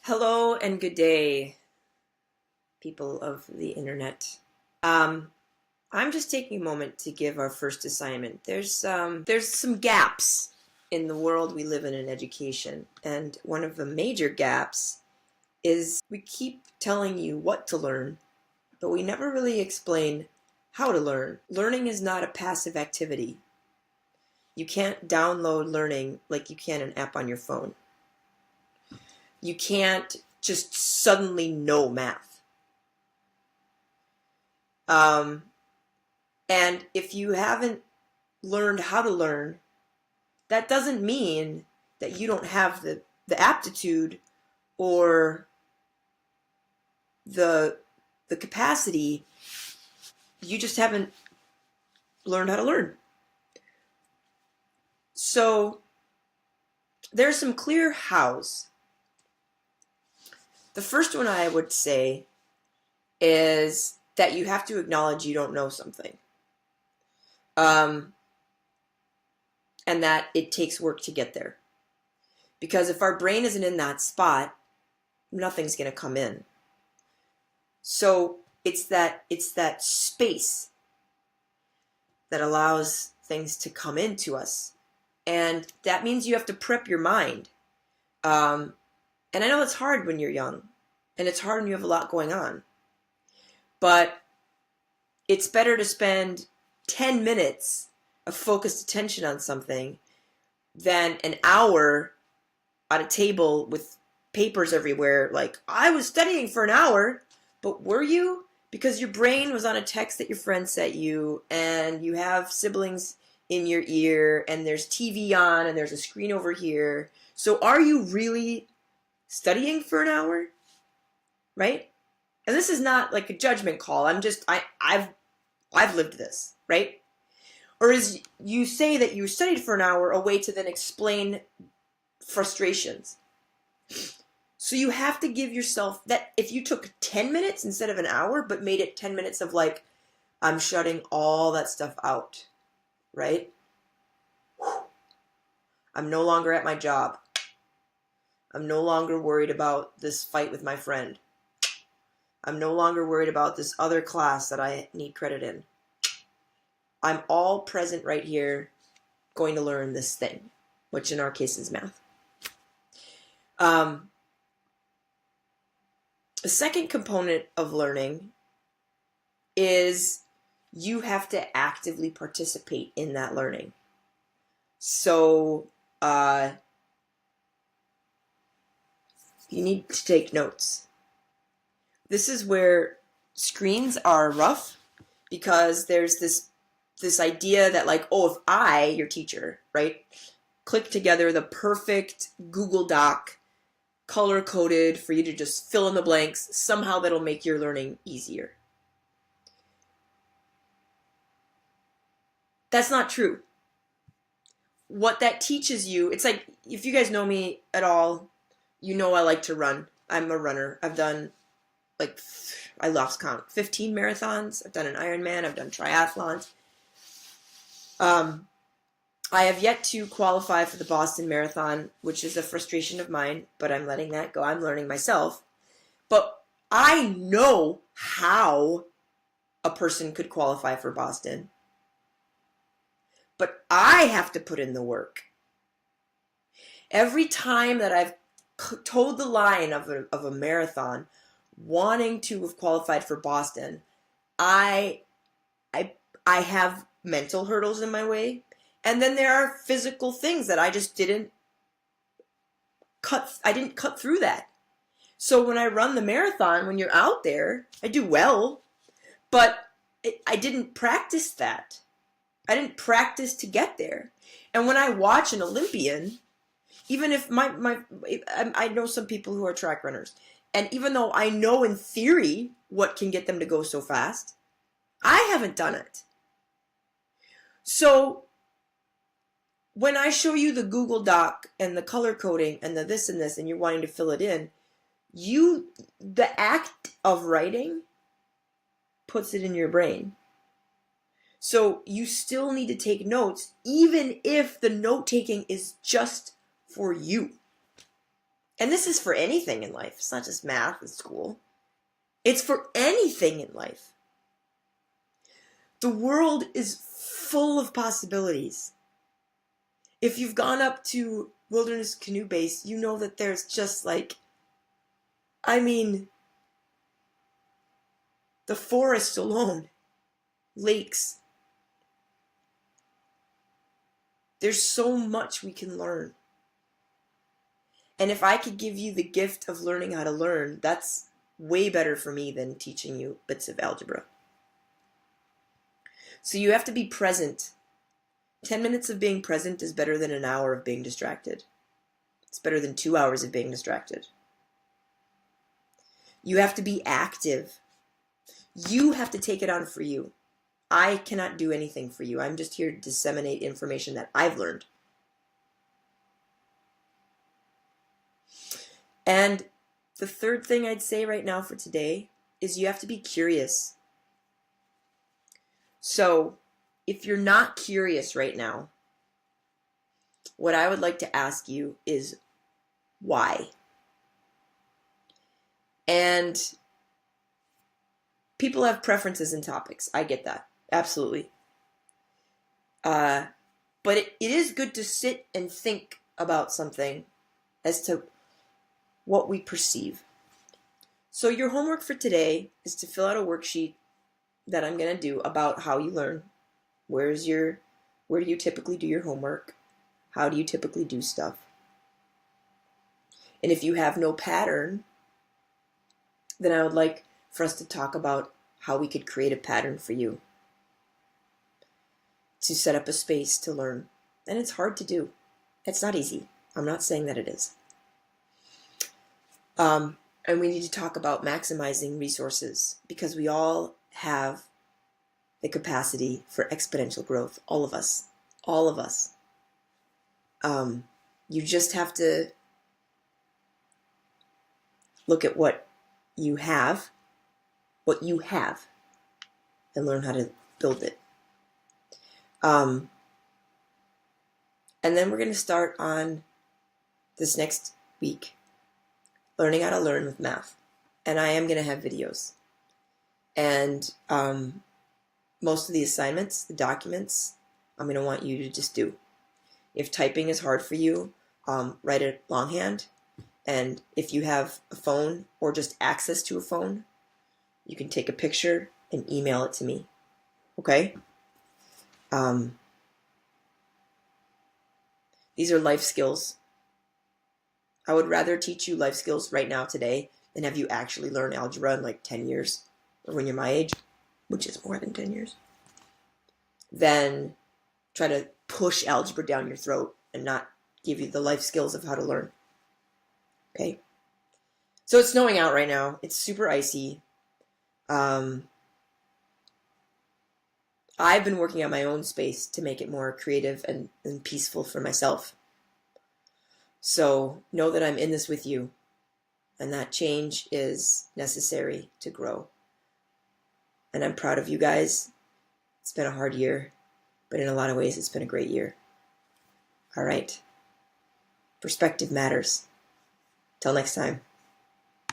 Hello and good day, people of the internet. Um, I'm just taking a moment to give our first assignment. There's some gaps in the world we live in education, and one of the major gaps is we keep telling you what to learn, but we never really explain how to learn. Learning is not a passive activity. You can't download learning like you can an app on your phone. You can't just suddenly know math. Um, and if you haven't learned how to learn, that doesn't mean that you don't have the aptitude or the capacity. You just haven't learned how to learn. So there's some clear hows. The first one I would say is that you have to acknowledge you don't know something. And that it takes work to get there. Because if our brain isn't in that spot, nothing's going to come in. So it's that space that allows things to come into us. And that means you have to prep your mind. And I know it's hard when you're young, and it's hard when you have a lot going on. But it's better to spend 10 minutes of focused attention on something than an hour at a table with papers everywhere. Like, I was studying for an hour, but were you? Because your brain was on a text that your friend sent you, and you have siblings in your ear, and there's TV on, and there's a screen over here. So are you really studying for an hour? Right? And this is not like a judgment call. I've lived this, right? Or is you say that you studied for an hour a way to then explain frustrations. So you have to give yourself that. If you took 10 minutes instead of an hour, but made it 10 minutes of like, I'm shutting all that stuff out, right? I'm no longer at my job. I'm no longer worried about this fight with my friend. I'm no longer worried about this other class that I need credit in. I'm all present right here, going to learn this thing, which in our case is math. The second component of learning is you have to actively participate in that learning. So you need to take notes. This is where screens are rough, because there's this idea that, like, oh, if I, your teacher, right, click together the perfect Google Doc, color-coded for you to just fill in the blanks, somehow that'll make your learning easier. That's not true. What that teaches you, it's like, if you guys know me at all, you know I like to run. I'm a runner. I've done, like, I lost count, 15 marathons. I've done an Ironman. I've done triathlons. I have yet to qualify for the Boston Marathon, which is a frustration of mine, but I'm letting that go. I'm learning myself. But I know how a person could qualify for Boston. But I have to put in the work. Every time that I've toed the line of a marathon, wanting to have qualified for Boston, I have mental hurdles in my way. And then there are physical things that I just didn't cut through that. So when I run the marathon, when you're out there, I do well, but I didn't practice that. I didn't practice to get there. And when I watch an Olympian, even if I know some people who are track runners, and even though I know in theory what can get them to go so fast, I haven't done it. So when I show you the Google Doc and the color coding and the this and this, and you're wanting to fill it in, the act of writing puts it in your brain. So you still need to take notes, even if the note taking is just for you. And this is for anything in life. It's not just math at school. It's for anything in life. The world is full of possibilities. If you've gone up to Wilderness Canoe Base, you know that there's just like, the forest alone, lakes. There's so much we can learn. And if I could give you the gift of learning how to learn, that's way better for me than teaching you bits of algebra. So you have to be present. 10 minutes of being present is better than an hour of being distracted. It's better than 2 hours of being distracted. You have to be active. You have to take it on for you. I cannot do anything for you. I'm just here to disseminate information that I've learned. And the third thing I'd say right now for today is you have to be curious. So if you're not curious right now, what I would like to ask you is why? And people have preferences in topics. I get that. Absolutely. But it is good to sit and think about something as to what we perceive. So your homework for today is to fill out a worksheet that I'm going to do about how you learn. Where do you typically do your homework? How do you typically do stuff? And if you have no pattern, then I would like for us to talk about how we could create a pattern for you to set up a space to learn. And it's hard to do. It's not easy. I'm not saying that it is. And we need to talk about maximizing resources because we all have the capacity for exponential growth. All of us. All of us. You just have to look at what you have, and learn how to build it. And then we're going to start on this next week, learning how to learn with math. And I am going to have videos. And most of the assignments, the documents, I'm going to want you to just do. If typing is hard for you, write it longhand. And if you have a phone or just access to a phone, you can take a picture and email it to me. Okay? These are life skills. I would rather teach you life skills right now today than have you actually learn algebra in like 10 years, or when you're my age, which is more than 10 years, than try to push algebra down your throat and not give you the life skills of how to learn. Okay? So it's snowing out right now. It's super icy. I've been working on my own space to make it more creative and peaceful for myself. So know that I'm in this with you, and that change is necessary to grow. And I'm proud of you guys. It's been a hard year, but in a lot of ways, it's been a great year. All right. Perspective matters. Till next time.